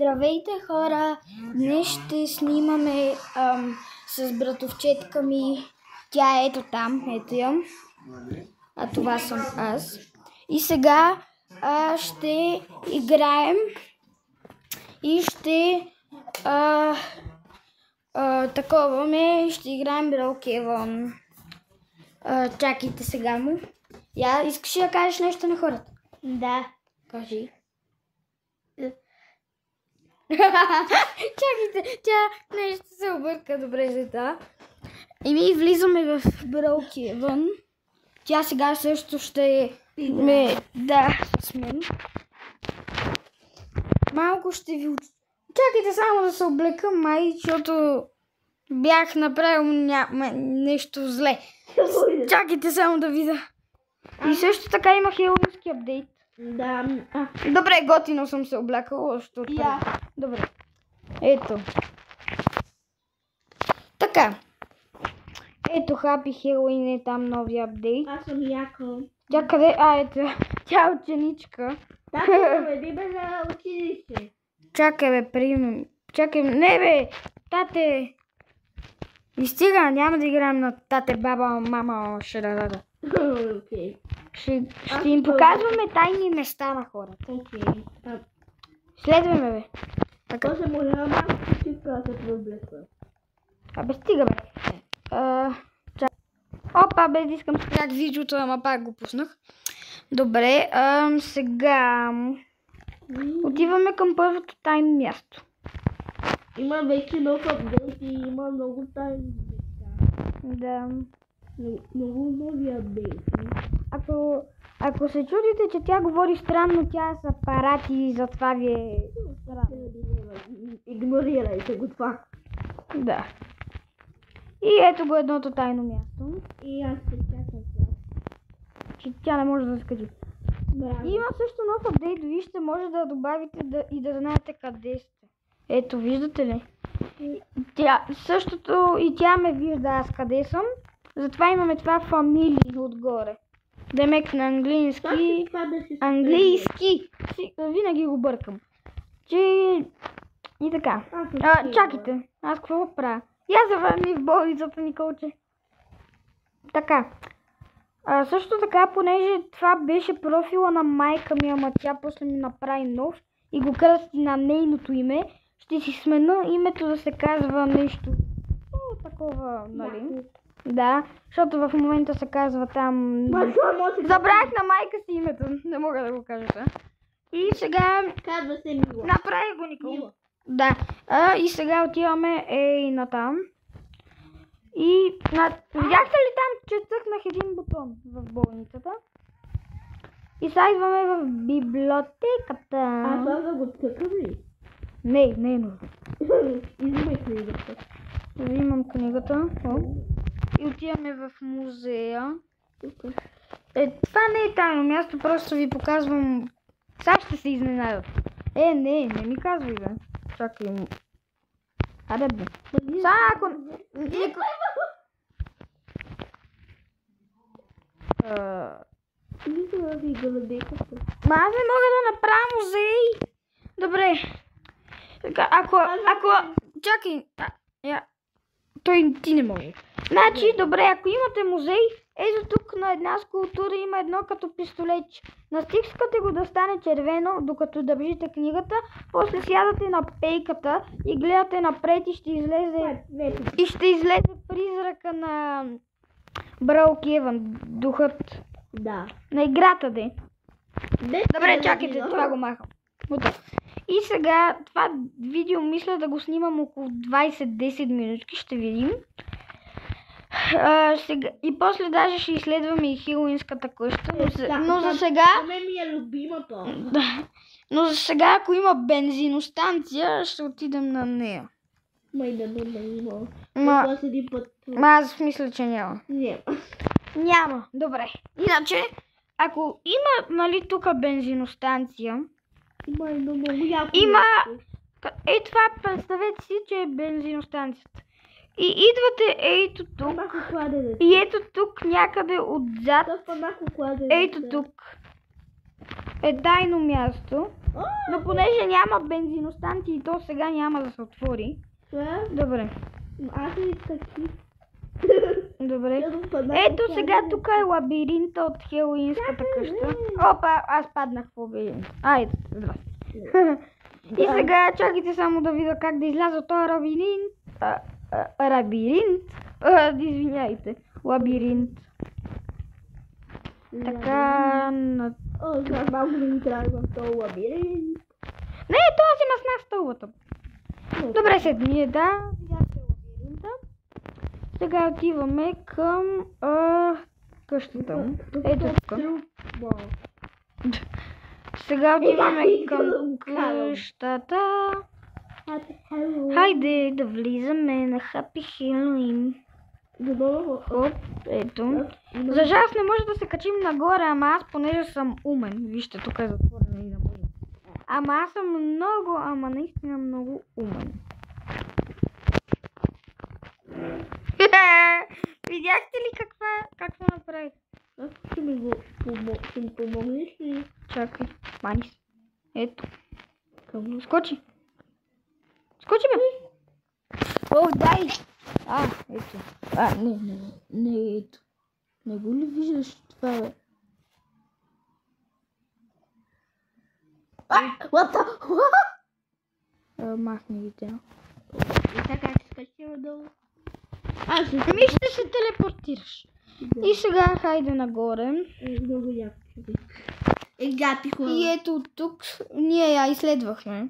Здравейте, хора! Днес ще снимаме с братовчетка ми. Тя е ето там, ето я. А това съм аз. И сега ще играем и ще таковаме, ще играем Brookhaven. Чакайте сега му. Искаш ли да кажеш нещо на хората? Да. Кажи. Чакайте, тя нещо се обърка добре за това. И ми влизаме в Brookhaven. Тя сега също ще ме с мен. Малко ще ви... Чакайте само да се облека, май, защото бях направил нещо зле. Чакайте само да видя. И също така има хелоуински апдейт. Да. Добре, готино съм се облякал още от Добре. Ето. Така. Ето Happy Halloween е там новия апдейт. Аз съм Яко. Тя къде? Ето. Тя е ученичка. Да, бе, на училище. Чакай бе, приемем. Чакай, не бе, тате. И стига, няма да играем на тате, баба, мама, шарарада. Окей. Ще им показваме тайни места на хората. Окей. Следваме бе. Така се може на малко чипка да се проблесва. Абе стига бе. Опа бе, искам спрях видеото, ама пак го пуснах. Добре, сега отиваме към първото тайно място. Има вече нов апдейт и има много тайни места. Да. Много нови апдейти. Ако се чудите, че тя говори странно, тя е с апарати и затова ви е странно. Игнорирайте го това. Да. И ето го едното тайно място. И аз се чакам това. Че тя не може да скачи. Браво. Има също нов апдейт, вижте, може да добавите и да знаете къде сте. Ето, виждате ли? Същото и тя ме вижда аз къде съм. Затова имаме това фамилии отгоре. Демек на английски. Английски. Винаги го бъркам. И така. Чакайте. Аз какво правя? Я завърни в болницата, Николче. Така. Също така, понеже това беше профила на майка ми, ама тя после ми направи нов и го кръсти на нейното име, ще си смена името да се казва нещо такова, нали? Да, защото в момента се казва там... Забравих на майка си името, не мога да го кажа. И сега... Казва се Мила. Направи го, Никол. Да, и сега отиваме натам. И видяхте ли там, че цъкнах един бутон в болницата? И сега идваме в библиотеката. Аз да го цъкам ли? Не е нужно. Изимай книгата. Взимам книгата. И отиваме в музея. Това не е тайно място, просто ви показвам. Сега ще се изненадат. Не ми казвай бе. Чакай му. Аре бе. Сега ако... Аз не мога да направя музей. Добре. Чакай. Ти не може. Значи, добре, ако имате музей, ето тук на една скулптура има едно като пистолетче. Настискате го да стане червено, докато държите книгата, после сядате на пейката и гледате напред и ще излезе призрака на Brookhaven, духът. Да. На играта де. Добре, чакайте, това го махам. И сега това видео мисля да го снимам около 20-10 минутки, ще видим. И после даже ще изследваме и хелоуинската къща, но за сега... Това ми е любимото. Но за сега, ако има бензиностанция, ще отидем на нея. Аз мисля, че няма. Няма, добре. Иначе, ако има, нали, тук бензиностанция, има... това, представете си, че е бензиностанцията. И идвате ето тук. И ето тук някъде отзад. Ето тук. Е тайно място. Но понеже няма бензиностанции и то сега няма да се отвори. Добре. Аз не такива. Добре. Ето сега тук е лабиринта от хелоуинската къща. Опа, аз паднах в лабиринт. Айде, здрасти. И сега чакайте само да видя как да изляза от този лабиринт. Извиняйте. Лабиринт. Така... О, знам малко да ми трябва в този лабиринт. Не, това си масна стълбата. Добре, седми, да. Видяхте лабиринта. Сега отиваме към къщата му. Ето тук. Сега отиваме към къщата. Хайде да влизаме на Happy Halloween. Хоп, ето. За жалост не може да се качим нагоре, ама аз понеже съм умен. Вижте, тук е затворено и да може. Ама аз съм много, ама наистина много умен. Видяхте ли какво направих? Ще ми помогнеш ли? Чакай, мани се. Ето. Скочи. Скочи, бе. О, дай. Ето. Не, ето. Не го ли виждаш това, бе? What the? Махни ги тя. И така ще скачим долу. Ами ще се телепортираш. И сега хайде нагоре. Много яко. Гати хора. И ето тук ние я изследвахме.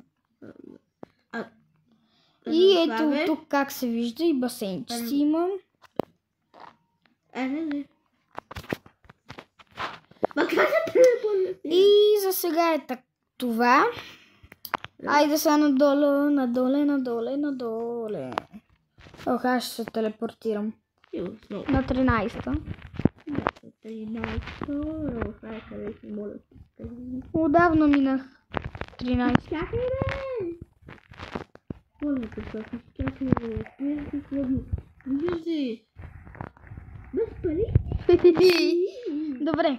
И ето тук как се вижда и басейнче си има. Не. Ма как се телепортира? И за сега е това. Айде сега надоле. Ох, аз ще се телепортирам. На 13-та. Отдавна минах 13. Чакай, бе! Моля те, чакай, бе. Вижди. Без пари? Добре.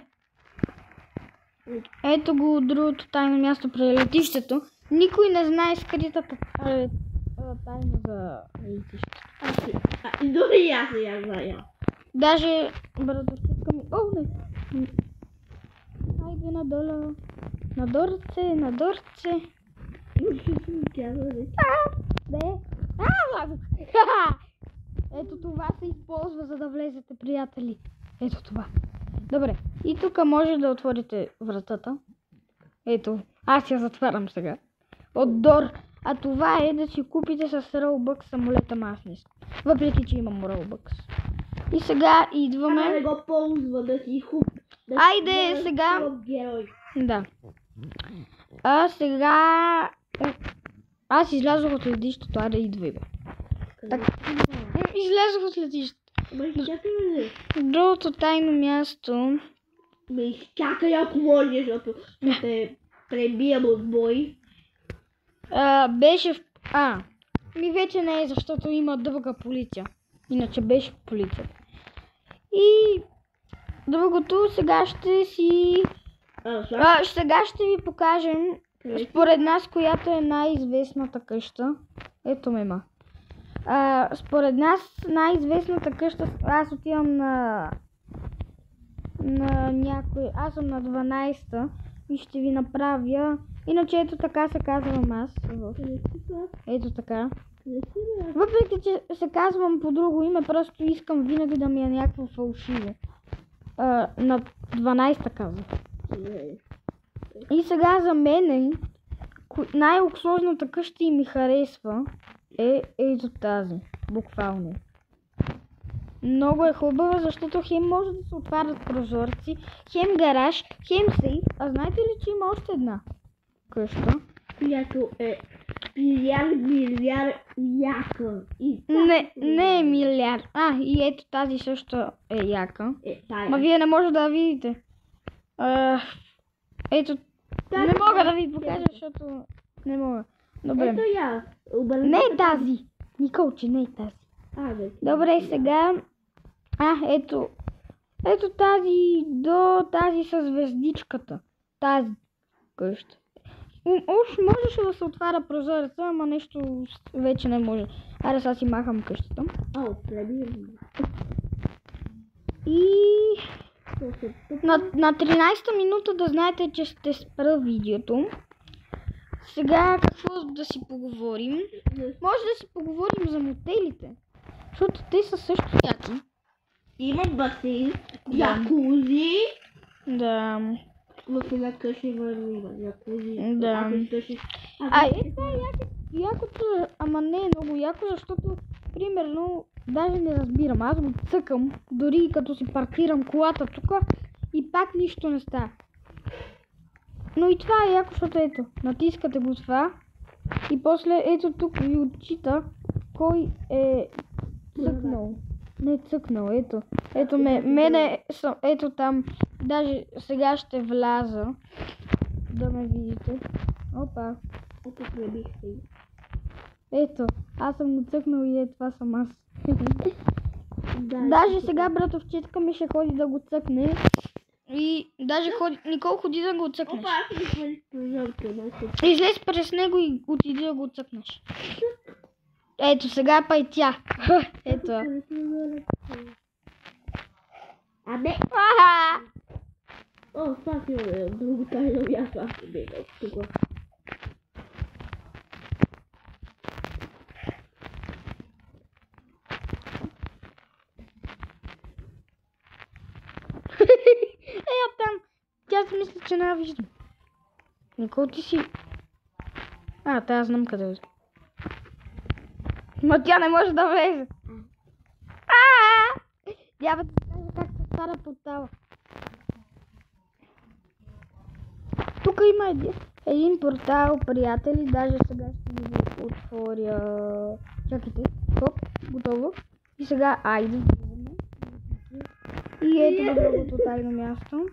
Ето го от другото тайно място при летището. Никой не знае скритата тайна за летището. Дори аз я зная. Даже брадовчетка ми... О, не! Хайде надолу. Надорце. Ето това се използва, за да влезете, приятели. Ето това. Добре. И тук може да отворите вратата. Ето. Аз я затварям сега. От Дор. А това е да си купите с Robux самолета Маснист. Въпреки, че имам Robux. И сега идваме... Не го ползва да си хуп. Айде, сега... Да. А сега... Аз излязох от летището, да идва, бе. Излязох от летището. Другото тайно място... Изчакай, ако може, защото ще пребиям от бой. Беше в... Ми вече не е, защото има друга полиция. Иначе беше полиция. И... Другото сега ще си... сега ще ви покажем според нас, която е най-известната къща. Ето мема. Според нас най-известната къща, аз отивам на някой, аз съм на 12-та и ще ви направя, иначе ето така се казвам аз. Ето така. Въпреки, че се казвам по друго име, просто искам винаги да ми е някакво фалшиво. На 12-та казвам. И сега за мен най-луксозната къща и ми харесва е ето тази. Буквално. Много е хубава, защото хем може да се отварят прозорци, хем гараж, хем сейф. А знаете ли, че има още една къща? Която е милиард яка. Не е милиард. И ето тази също е яка. Ма вие не може да я видите. Ето. Не мога да ви покажа, защото не мога. Добре. Ето я. Не е тази. Николче, не е тази. Добре, сега. Ето. Ето тази до тази с звездичката. Тази къща. Уж можеше да се отваря прозореца, ама нещо вече не може. Аре, сега си махам къщата. Пребивам. И на 13-та минута да знаете, че ще спра видеото. Сега какво да си поговорим? Може да си поговорим за мотелите. Защото те са също яки. Има басейн, якузи. Да. В една къща има якузи. Да. Това е якото, ама не е много яко, защото, примерно, даже не разбирам. Аз го цъкам, дори като си паркирам колата тук и пак нищо не става. Но и това е яко, защото ето, натискате го това и после ето тук ви отчита кой е цъкнал. Не цъкнал, ето. Ето мене, ето там, даже сега ще вляза да ме видите. Опа. Пребих се. Ето, аз съм го цъкнал и това съм аз. Даже сега братовчетка ми ще ходи да го цъкне. И даже Никол ходи да го цъкнеш. Излез през него и отиди да го цъкнеш. Ето сега па и тя. Ето. Абе! Това си е друго тайно място. Аз не бегам тук. Там. Тя си мисля, че не я виждам. Никол, ти си... аз знам къде е. Но тя не може да влезе. Трябва да кажа как се стара портала. Тук има един портал, приятели. Даже сега ще ви го отворя. Чакайте. Хоп, готово. И сега айде. И ето на другото тайно място.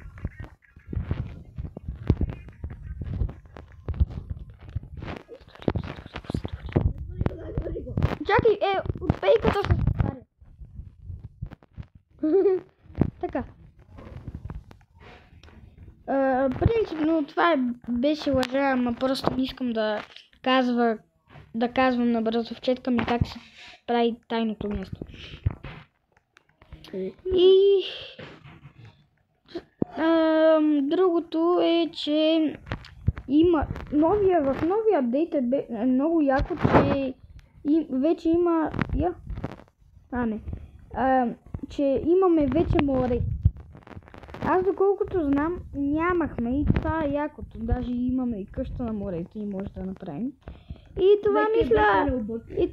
Чакай, от пейката се отваря. Така. Принципно това беше лъжа, ама просто не искам да казвам на братовчетка ми как се прави тайното място. И другото е, че в новия апдейт е много яко, че вече има че имаме вече море. Аз доколкото знам, нямахме и това е якото. Даже имаме и къща на морето и може да направим. И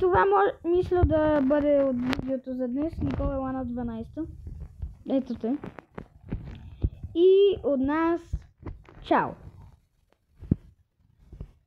това мисля да бъде от видеото за днес. Никола Лана 12. Ето те. И от нас чао!